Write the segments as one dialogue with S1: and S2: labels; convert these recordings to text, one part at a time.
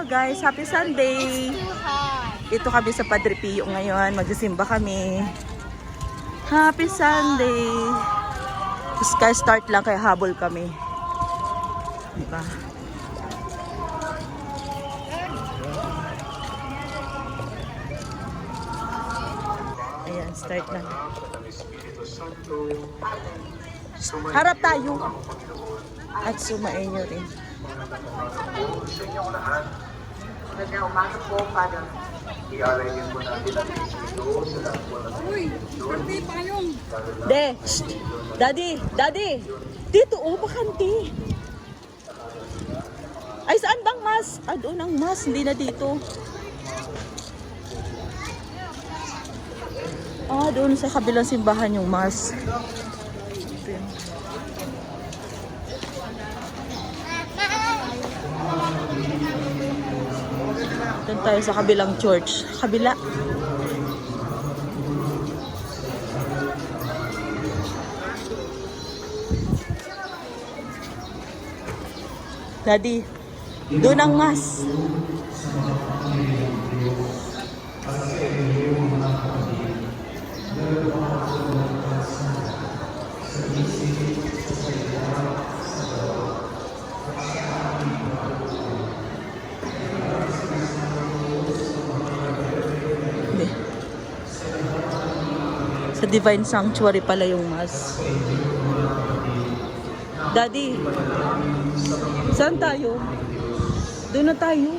S1: guys, happy Sunday. Dito kami sa Padre Pio ngayon, magsisimba kami. Happy Sunday. Sky start lang kaya habol kami. Diba? Ayan, start na. Harap tayo. At sumainyo rin.
S2: Sa inyong lahat, magandang umaga po, Father. Ialay niyo po natin ang Espiritu sa lahat po ng
S1: De, shh. Daddy. Dito, bakante. Ay, saan bang mas? Doon ang mas, hindi na dito. Doon sa kabilang simbahan yung mas. Doon tayo sa kabilang church. Kabila. Daddy, doon ang mas. Sa Divine Sanctuary pala yung mas. Daddy, saan tayo? Doon na tayo.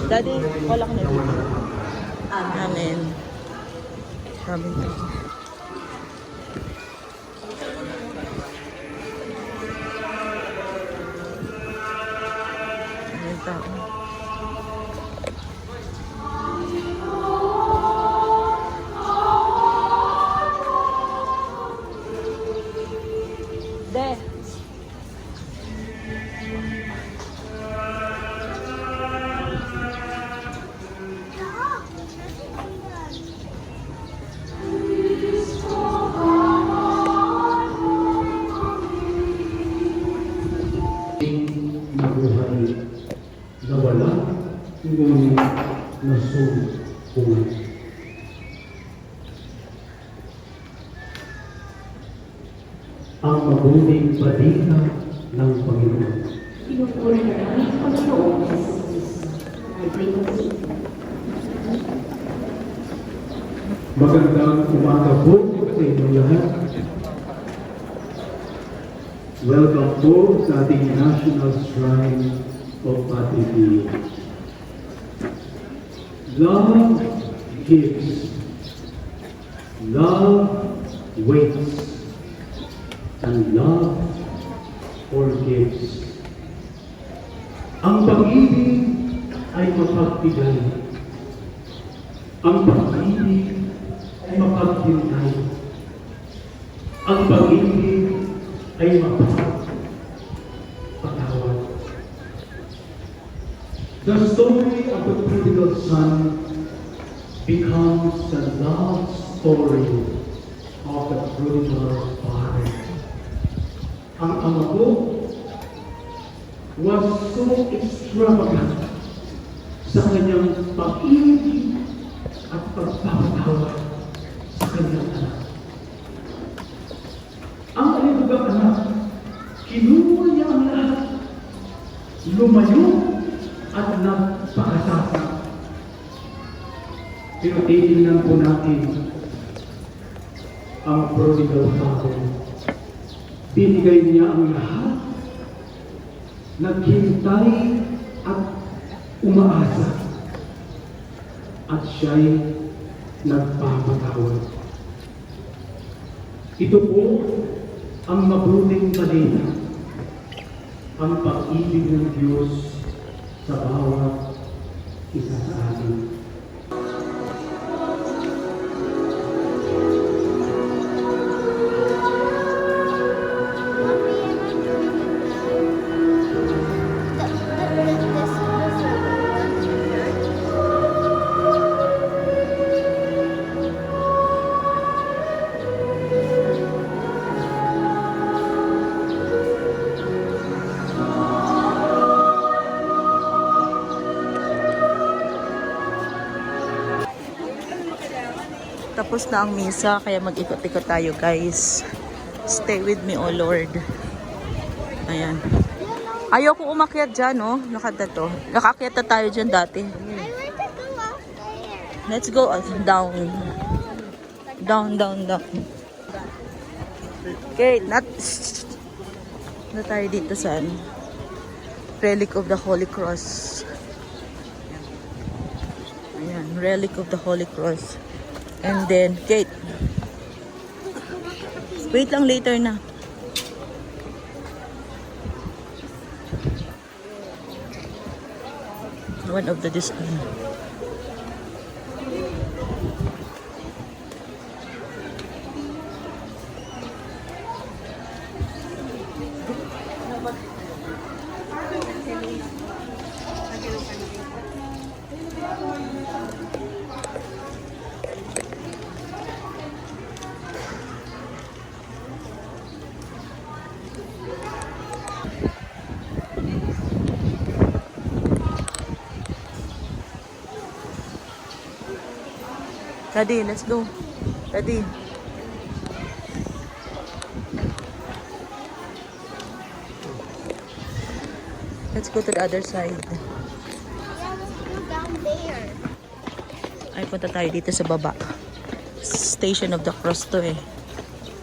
S1: Daddy, wala ka na dito. Amen. Amen. Ayan tao. De.
S3: Nabuhay na wala ngunit nasubuhay. Ang mabuting balita ng Panginoon.
S4: Pinupuri na namin ang Panginoon Jesus.
S3: Magandang umaga po sa inyong lahat. Welcome po sa ating National Shrine of Padre Pio. Love gives. Love waits. And love forgives. Ang pag-ibig ay mapagbigay. Ang pag-ibig ay mapaghintay. Ang pag-ibig ay mapagpatawad. The story of the prodigal son becomes the love story of the prodigal father. Ang ama ko was so extravagant sa kanyang pag-ibig at pagpapatawad sa kanyang anak. Ang kanilang anak, kinuha niya ang lahat, lumayo at nagpakasasa. Pero titingnan po natin ang prodigal father. Binigay niya ang lahat, naghintay at umaasa, at siya'y nagpapatawad. Ito po ang mabuting balita, ang pag-ibig ng Diyos sa bawat isa sa atin.
S1: Tapos na ang misa, kaya mag-ikot-ikot tayo guys. Stay with me, oh Lord. Ayan. Ayoko umakyat dyan, oh. Nakakyat na tayo dyan dati. Let's go down. Down. Okay, na tayo dito sa Relic of the Holy Cross. Ayan, Relic of the Holy Cross. And then, Kate. Wait lang, later na. One of the display. Daddy, let's go. Daddy. Let's go to the other side.
S5: Down there.
S1: Ay, punta tayo dito sa baba. Station of the Cross to eh.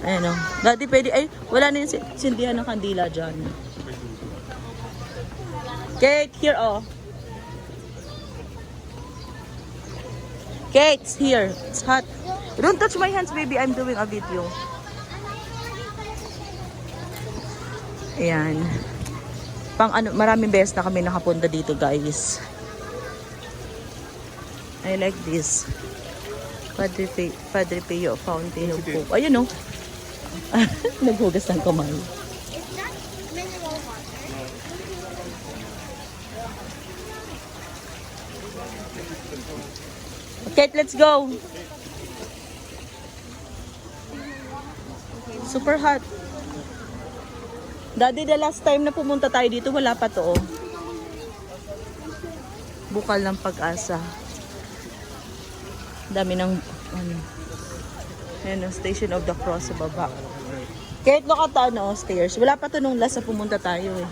S1: Ayan o. Daddy, pwede. Ay, wala na yung sindihan ng kandila dyan. Kate, here oh. Kate, it's here. It's hot. Don't touch my hands, baby. I'm doing a video. Ayan. Maraming beses na kami nakapunta dito, guys. I like this. Padre Pio Fountain of Hope. Ayun, no? Naghugas ng kamay.
S5: Is that mineral water?
S1: Kate, let's go. Super hot. Daddy, the last time na pumunta tayo dito, wala pa to, oh. Bukal ng Pag-asa. Dami ng, ayan, Station of the Cross sa baba. Kate, look at the, stairs. Wala pa to nung last na pumunta tayo, eh.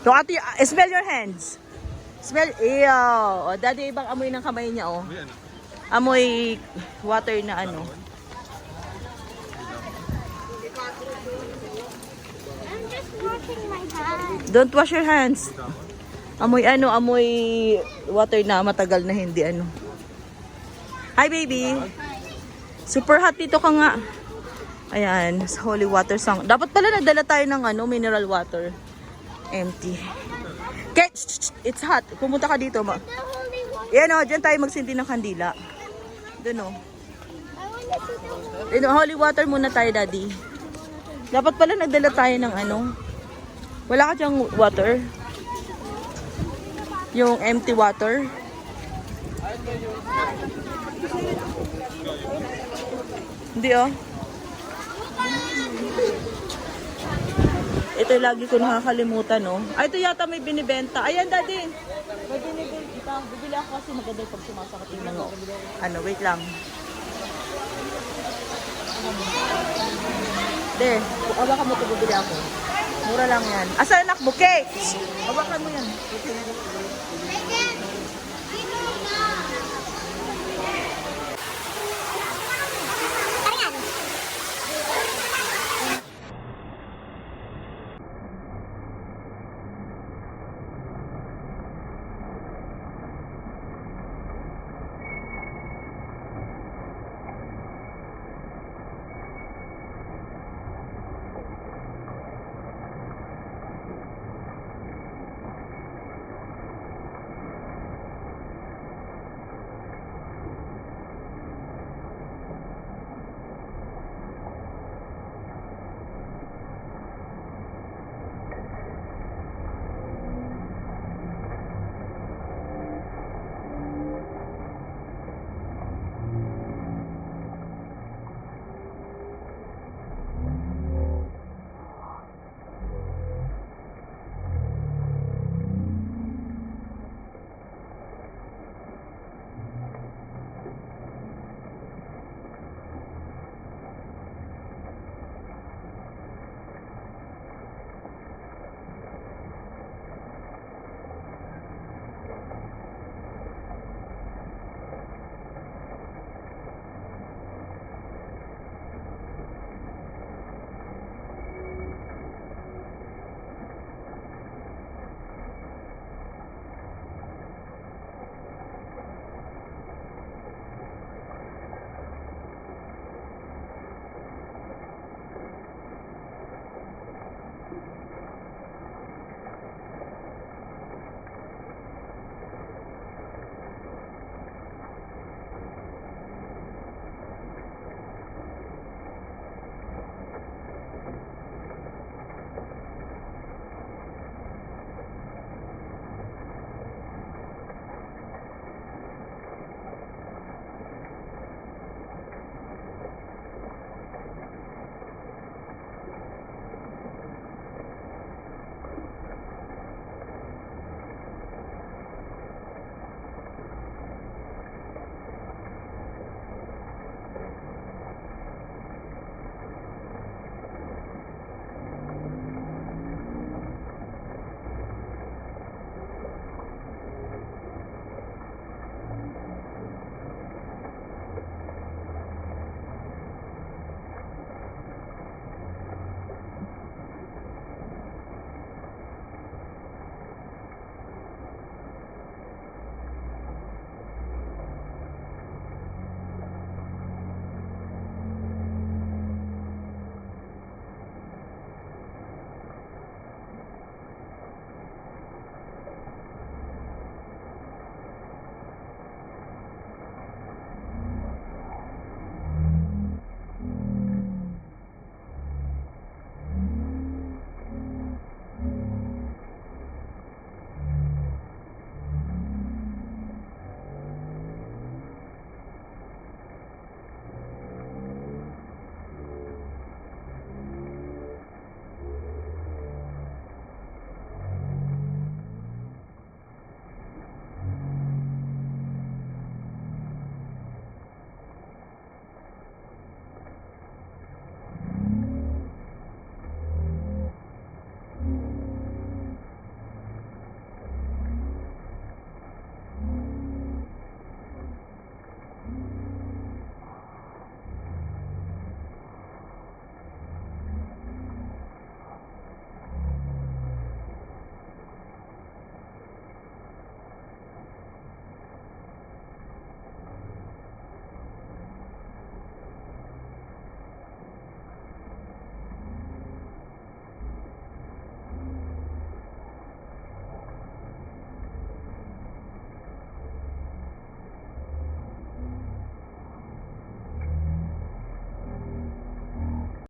S1: Look at your, smell your hands. Smell, ew. O, Daddy, ibang amoy ng kamay niya, oh. Amoy water na ano.
S5: I'm just washing my hands.
S1: Don't wash your hands. Amoy water na matagal na hindi ano. Hi, baby. Super hot dito ka nga. Ayan, sa holy water song. Dapat pala nagdala tayo ng mineral water. Empty. Kate, it's hot. Pumunta ka dito, ma.
S5: The holy water.
S1: Yan o, dyan tayo magsindi ng kandila. Doon o.
S5: I want to
S1: Holy water muna tayo, Daddy. Dapat pala nagdala tayo ng wala ka dyang water? Yung empty water? Hindi oh. Ito lagi ko nakakalimutan, no? Ay, ito yata may binibenta. Ayan, Daddy. May binibenta. Bibili ako kasi maganda pag sumasakot yung mga. Wait lang. De, hawakan mo ito, bibili ako. Mura lang yan. Asa anak mo, Kate? Hawakan mo yan.
S5: Megan!